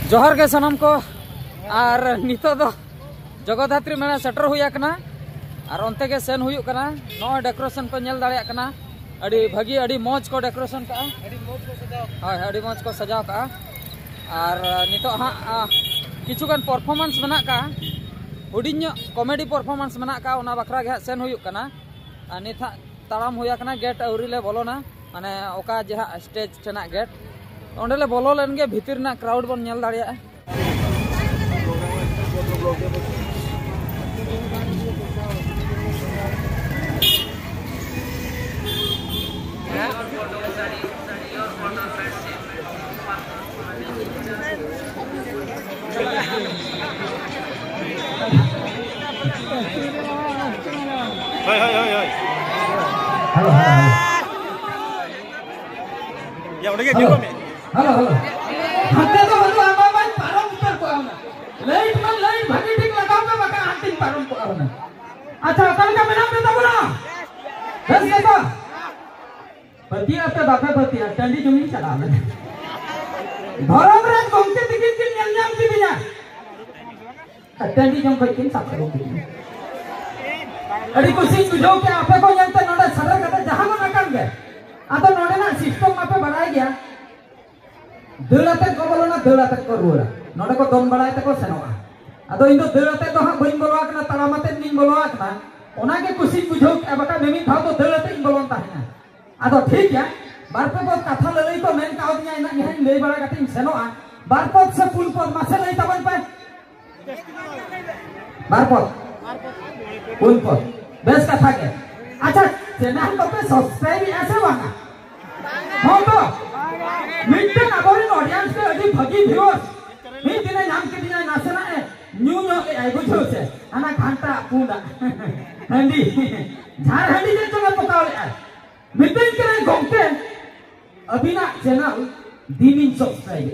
जोहर के सनम को और नितो दो जगद्धात्री मेला सेटर हुई आकना और अंते के सेन हुई कना नो डेकोरेशन को नेल दाड़े कना अड़ी भागी अड़ी मौज को डेकोरेशन का अड़ी मौज को सजाव का और नितो हाँ किचुगान परफॉर्मेंस मना का हुडिंग कॉमेडी परफॉर्मेंस मना का उना बखरा के सेन हुई कना नित ताड़ाम हुई कना गेट अवरी ले बोलोना माने ओका जहा स्टेज टेना गेट ओंडेले बोलो लेन गे भीतर ना क्राउड बन nail दाड़िया Hai hai hai hai. Halo halo. Ya udah gitu kami. Halo halo. Hati तो बंदू आमा माय पारम उतर को आवना. लाइट मन लाइट भागी ठीक लगाओ का बका अंतिम पारम को आवना. अच्छा कल का मेरा बेटा बोला. बस ये तो. पति आपके बापे पति टंडी जमीन चला ले. भरम रे गोंते दिकिन किन न्याम की बिना. टंडी जम कोई किन साथ करो. अड़ी कुछ बुझो के आपे को यंत्र नोडे सरल कते जहां को नकन गे आतो नोडे ना सिस्टम आपे बढ़ाई गया दलाते को बोलो ना दलाते को रुरा नोडे को दोन बढ़ाई तको सेनोआ आतो इन दो दलाते तो हां बइन बोलवा कना तड़ामते निन बोलवा कना ओना के कुछ बुझो के बका मेमी भाव तो दलाते इन बोलन ताहना आतो ठीक है बारपे को कथा लई को मेन काउ दिया इना यहन लई बड़ा कते सेनोआ बारपत से पुल पर मासे लई तबन पे बारपत पुल पर बेस कथा के अच्छा चैनल को पे सब्सक्राइब ऐसे वाला हो तो मिटन अबोरिन ऑडियंस के अभी भगी व्यूअर्स मी दिने नाम के दिने नासना है न्यू न्यू आई बुझो से आना घंटा पूरा हंडी झार हंडी जे तो पकावले है मिटन के गोंते अभी ना चैनल दिनिन सब्सक्राइब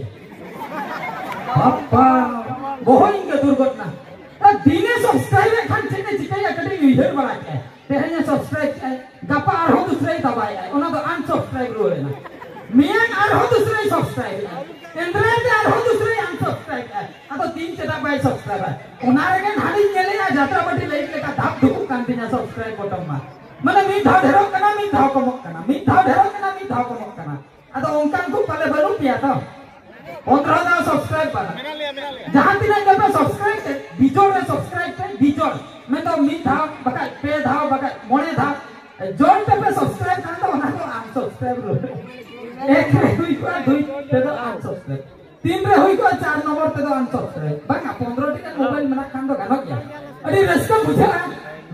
पापा बहुत इनके दुर्घटना दिने सब्सक्राइब खान चेने चिकैया कटे यूजर बना के तेहने सब्सक्राइब गपा आर हो दूसरे दबाई है ओना तो अनसब्सक्राइब रो लेना मियां आर हो दूसरे सब्सक्राइब इंद्रे आर हो दूसरे अनसब्सक्राइब है आ तो तीन चेता बाय सब्सक्राइब है ओना रे हाडी नेले आ जात्रा बटी लेट लेका धाप धुक कांतिना सब्सक्राइब बटन मा माने मी धाव ढेरो कना मी धाव कमक कना मी धाव ढेरो कना मी धाव कमक कना आ तो ओंकान को पले बनु पिया तो 15,000 सब्सक्राइब पर जहां तीन के सब्सक्राइब बिजोड़ में सब्सक्राइब पे बिजोड़ मैं तो मी धाव बका पे धाव बका मोने धाव जोन पे सब्सक्राइब कर तो ना तो अनसब्सक्राइब रो एक रे हुई को दुई ते तो अनसब्सक्राइब तीन रे हुई को चार नंबर ते तो अनसब्सक्राइब बका 15 टी मोबाइल में खान दो गानो क्या अरे रस्ता बुझा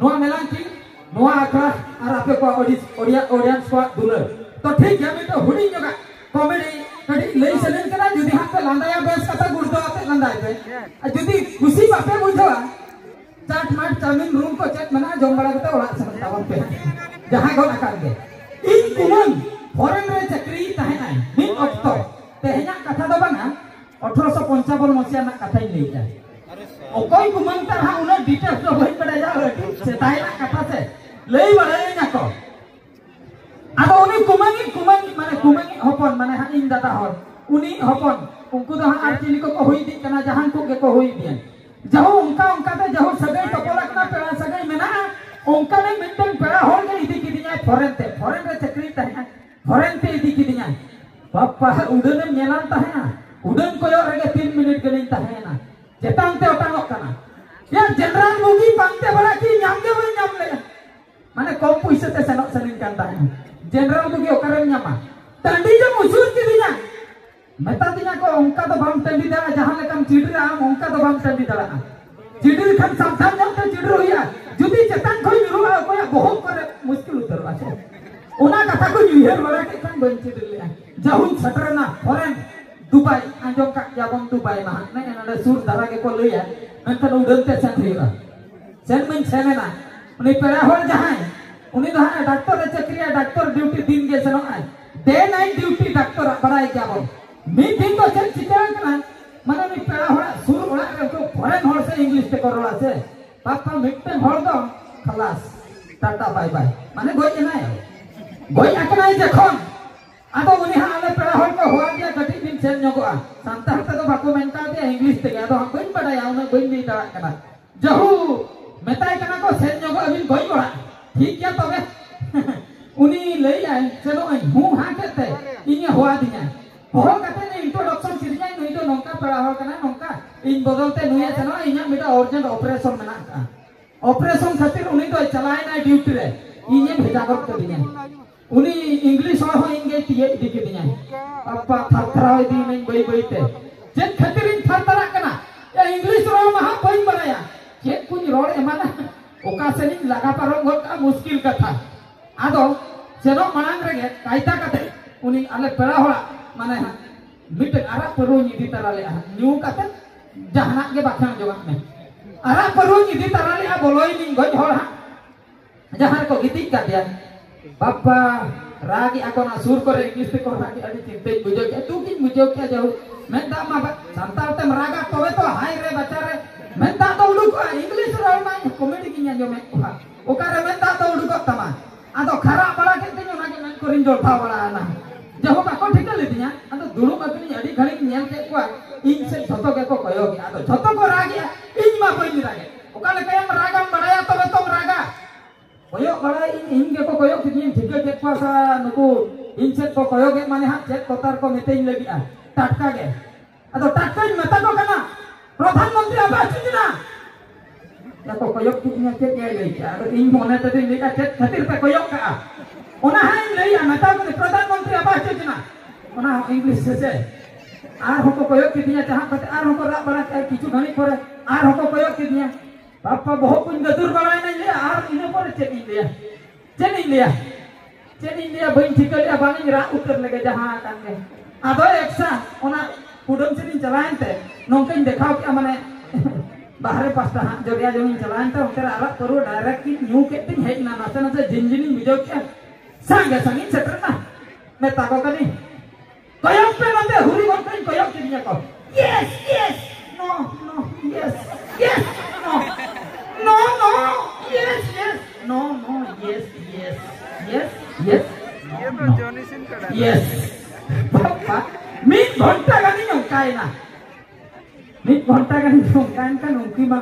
नोआ मेलान की नोआ आखरा और आपे को ऑडियंस को दुलर तो ठीक है मैं तो हुडी जगह कॉमेडी कड़ी लई सलेन करा जुदी हाथ पे लांदाया बेस कथा गुड़दो आते लांदाय पे जुदी खुशी बापे बुझवा चाट माट चाउमिन रूम को चेक मना जम बड़ा कते ओड़ा सकतावन पे जहां को आकार के इन कुमन फॉरेन रे चक्री तहना मिन अक्तो तेहना कथा दो बना 1855 मसिया ना कथा ही नहीं जाए ओकोई कुमन तरह उन डिटेल्स तो होई पड़े जा से ताइना कथा से लई बड़े ना को आदो उनी कुमन माने हपन माने हा इन दादा हर उनी हपन उनको तो हा आर्टिली को होई दी कना जहां को होई दियन जहो उनका ते जहो सगै टपलकना पेड़ा सगै मेना उनका ने मिटन पेड़ा होल के इदी किदिया फॉरेन रे चक्री तहना फॉरेन ते इदी किदिया पापा उडन मेलान तहना उडन को रे 3 मिनट के नहीं तहना जेतान ते ओटांग कना या जनरल मुगी पांते बड़ा की नाम के बई नाम ले माने कम पैसे ते सनक सनिन कान तहना जनरल मुगी ओकरे न्यामा टंडी जो मशहूर किदिया मेता दिना को उनका तो बम टंडी दरा जहां लेकम चिडरा आम उनका तो बम टंडी दरा चिडर खान सावधान जब तो चिडर होया जुदी चेतन खोई रुवा कोया बहुत करे मुश्किल उतर आछे ओना कथा को यूहर वाला के खान बन चिडर ले जहुन छटरना फॉरेन दुबई आंजम का जाबम दुबई मा ने नडे सुर दरा के को लइया मेनकन उडन ते सेन हिरा सेन में सेनेना उनी पेरा होर जहां उनी तो हां डॉक्टर रे चक्रिया डॉक्टर ड्यूटी दिन के सनो आय डे नाइट ड्यूटी डॉक्टर बड़ाई क्या बोल मी दिन तो चल चिकन कना माने मी पेड़ा होड़ा सुर होड़ा रे को फॉरेन होड़ से इंग्लिश ते करोड़ा से पापा मिटन होड़ दो खलास टाटा बाय बाय माने गोई ना गोई अकनाई जखन आदो उनी हाले पेड़ा होड़ को होआ दिया गटी दिन सेन नगोआ सांता हते बाको मेंटा ते इंग्लिश ते आदो हम बइन बडाया उन बइन दी दा कना जहू मेताय कना को सेन जोगो अबिन गई बड़ा ठीक क्या तबे उनी लई आए चलो आई हूं हां केते इने होआ दिया हो कते ने इंट्रोडक्शन सिरजाई नुई दो नोंका पड़ा हो कना नोंका इन बदलते नुई चलो इने मिटा अर्जेंट ऑपरेशन मेना का ऑपरेशन खातिर उनी तो चलाए ना ड्यूटी रे इने भेजा कर दिया उनी इंग्लिश हो इंगे तिये दिके दिया अपा थरथराव दी नहीं बई बईते जे खातिर इन थरथरा कना या इंग्लिश रो महा बई बराया जे कुछ रोड एमाना ओका सेनिंग लगा पारो गोल का मुश्किल कथा आदो सेनो मांग रेगे कायता कते उनी आले पेड़ा होला माने मिट आरा परो निदि तरले न्यू कते जहाना के बाखान जोगा में आरा परो निदि तरले आ बोलोई निंग गज होला जहां को गिति का दिया बापा रागी आकोना सुर करे इंग्लिश को रागी अडी चिंते बुझो के तू किन बुझो के जाऊ मेंदा मा संताल ते रागा तोवे तो हाय रे बच्चा रे मेंदा तो उडुक इंग्लिश रो मा कॉमेडी किन जो में ओकारे मेंदा तो उडुक तमा आदो खरा बड़ा के तिनो ना के मन कोरिन जोड़ था बड़ा ना जहो बाको ठीक ले दिया आदो दुरु अकनी अडी घड़ी नेल के को इन से झतो के को कयो के आदो झतो को रागी इन मा कोई रागे ओकाले कयम रागम बड़ाया तबे तो रागा कोयो बड़ा इन के को कोयो किन ठीक के को सा नुको इन से को कोयो के माने हाथ चेक कोतार को मेते लगी आ टटका के आदो टटका मेता को कना प्रधानमंत्री आवास योजना या को कोयो किन के के ले आदो इन मोने तो इन का चेक खातिर पे कोयो का ओना हाय ले आ मेता को प्रधानमंत्री आवास योजना ओना इंग्लिश से आर हो को कोयो किन जहां कते आर हो को रा बड़ा के किछु घणी परे आर हो को कोयो किन बापा बहुत कुछ गदुर बड़ाई नहीं लिया आर इने पर चेकिंग लिया बइन ठीक लिया बानी रा उतर लगे जहां कांगे आदो एक्सा ओना कुडम से दिन चलाएं ते नोंकन देखाओ के माने बाहर पास्ता हां जोरिया जोनी चलाएं ते उतर आरा करो डायरेक्ट की न्यू के दिन है ना नाते नाते जिंजिनी बिजो के सांगे संगी सेटर ना मैं ताको कनी कयो पे मते हुरी गोकन कयो के दिया को yes no yes no yes no yes ये तो जॉनी सिंह का डायलॉग yes पापा मिट घंटा का नहीं होता है ना उनकी मां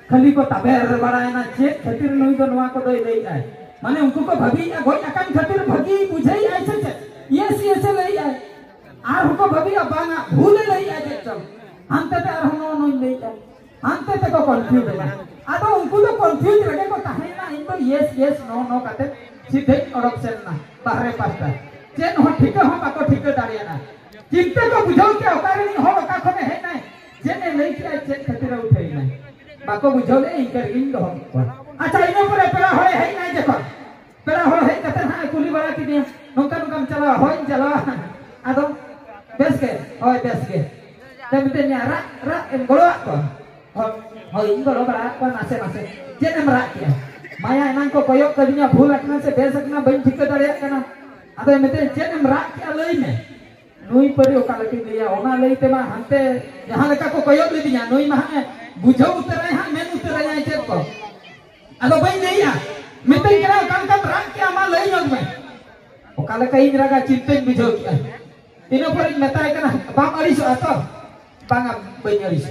खाली को तबेर बड़ा है ना चेक खातिर नहीं तो नवा को दे दे है माने उनको को भगी या गोई अकान खातिर भगी बुझई ऐसे से yes ले आए आर को भगी बांगा भूल ले आए चल अंत ते आर नो ले आए अंत ते को कंफ्यूज है आदो उनको तो कंफ्यूज लगे को ताहे ना इनको यस नो कते सीधे ऑप्शन ना बाहरे पास्ता चेन हो ठीक हो बाको ठीक दाड़िया ना चिंता को बुझाओ के ओकारे नहीं हो का खने है ना जेने ले के चेक खातिर उठे ना बाको बुझाओ ले इनकर इन दो अच्छा इनो पर पेड़ा होए है ना देखो पेड़ा हो है कते हां कुली बड़ा की दिया नोका चला होय चला आदो बेस के तमते न्यारा रा एम गोलो को हो इन गोलो बड़ा को नासे जेने मरा किया माया एनान को कोयो कदिया भूल अकना से बेस अकना बइन ठीक दाड़िया कना आदो मेते जेने मरा किया लई में नुई परी ओका लकी लिया ओना लई ते मा हंते जहां लका को कोयो ले दिया नुई मा बुझो उतरे हां मेन उतरे या चेक को आदो बइन लिया मेते करा काम राख के मा लई मग में ओका लका इन रागा चिंते बुझो किया इनो पर मेता कना बाम अड़ीस आतो बांगा बइन अड़ीस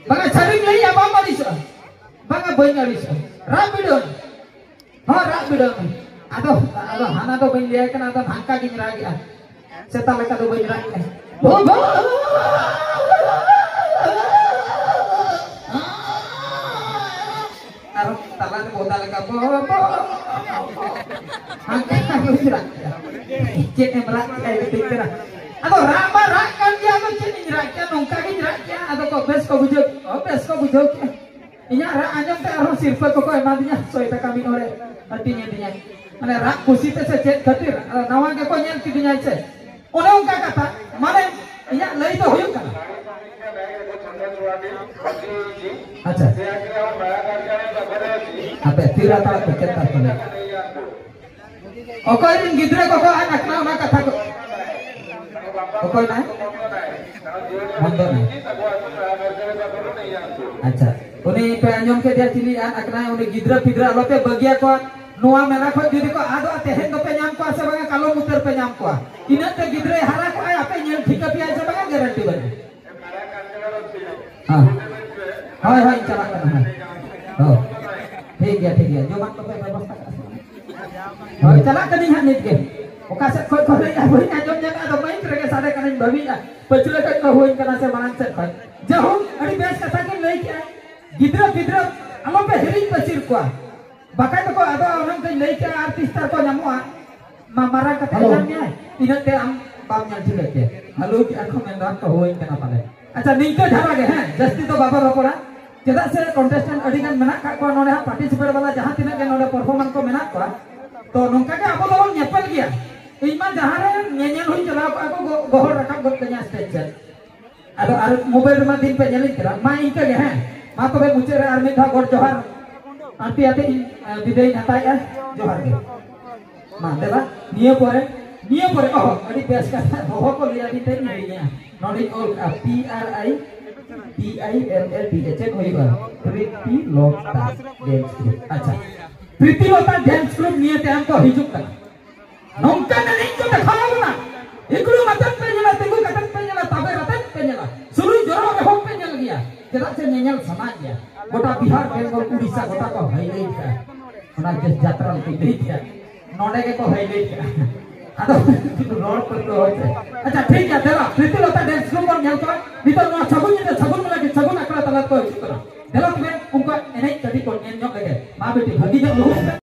बांगा छरिंग लई या बाम अड़ीस बांगा बइन अड़ीस रा बिडो आदो हाना तो बइन लिया कना तो भांका की रा गया सेता लेका तो बइन रा गया भो आरो ताला ने बोता लेका भो भांका की रा गया चेने मरा के तेरा आदो रामा राक कर दिया तो चेने रा गया नोंका की रा गया आदो को बेस को बुझो के इnya रा आजम ते आरो सिरफा को एमा दिया 100 टका मिनोरे हटिnya दिया माने रा खुशी ते से चेक खातिर नवा के को नेल की दिया छे ओने उनका कथा माने इया लई तो होयो का अच्छा आपे तीरा ता के केता तले ओकोय दिन गिद्रे को आना ना कथा को ओकोय ना बंदो ना अच्छा उनी पे अंजम के दिया चिली अकना उनी गिद्रा पिद्रा लोते बगिया को नोआ मेला खो जुदी को आदो तेहेन दो पे नाम को से बगा कालो उतर पे नाम को इनते गिद्रे हारा को आपे नेल ठीक पिया से बगा गारंटी बने हाँ हाँ हाँ चला करना है हो ठीक है जो बात तो व्यवस्था कर हो चला करनी है नित के ओका से खोई खोई ना होई ना जम जगह तो मैं करे सारे करनी भवी ना पछले कट को होई करना से मानन से खोई जो हम अड़ी बेस कथा के लई के गिद्रा आलो पे हिरिंग पचिर को बाका तो को आदो उनन के लई के आर्टिस्ट को नमो मारा कथा जामने इनते हम बाम ᱧᱮᱞ ठीक है हेलो की आंखों में रात तो होई करना पाले अच्छा निंका धारा के हैं जस्ती तो बाबा रोपड़ा चेदा से कंटेस्टेंट अड़ी गान मेना का को नोडे पार्टिसिपेट वाला जहां तिना के नोडे परफॉर्मेंस को मेना को तो नोंका के अब तो नेपल गया इमा जहां रे नेनेल हुई चला को गोहर रकम गत कन्या स्टेज से आर मोबाइल में दिन पे नेलिन करा मा इनका के हैं मा तो बे मुचे रे आर में था गोड जोहार आंटी आते विदाई हटाया जोहार के मा देला निये परे ओह अड़ी बेस का हो को लिया दी ते नहीं नोडी ऑल PRITILLT चेक होइबा प्रीति लोटा डांस ग्रुप अच्छा प्रीति लोटा डांस ग्रुप निये ते हमको हिजुक का नोंका ने नहीं को देखाओ ना इकलु मतन पे नेला तेगु कटन पे नेला तबे रतन पे नेला सुरुई जोरो के होक पे नेल गया चेदा से नेल समाज गया गोटा बिहार बेंगल उड़ीसा गोटा को हाईलाइट का ओना जस यात्रा के देख नोडे के को हाईलाइट का आदो रोड पर तो अच्छा ठीक है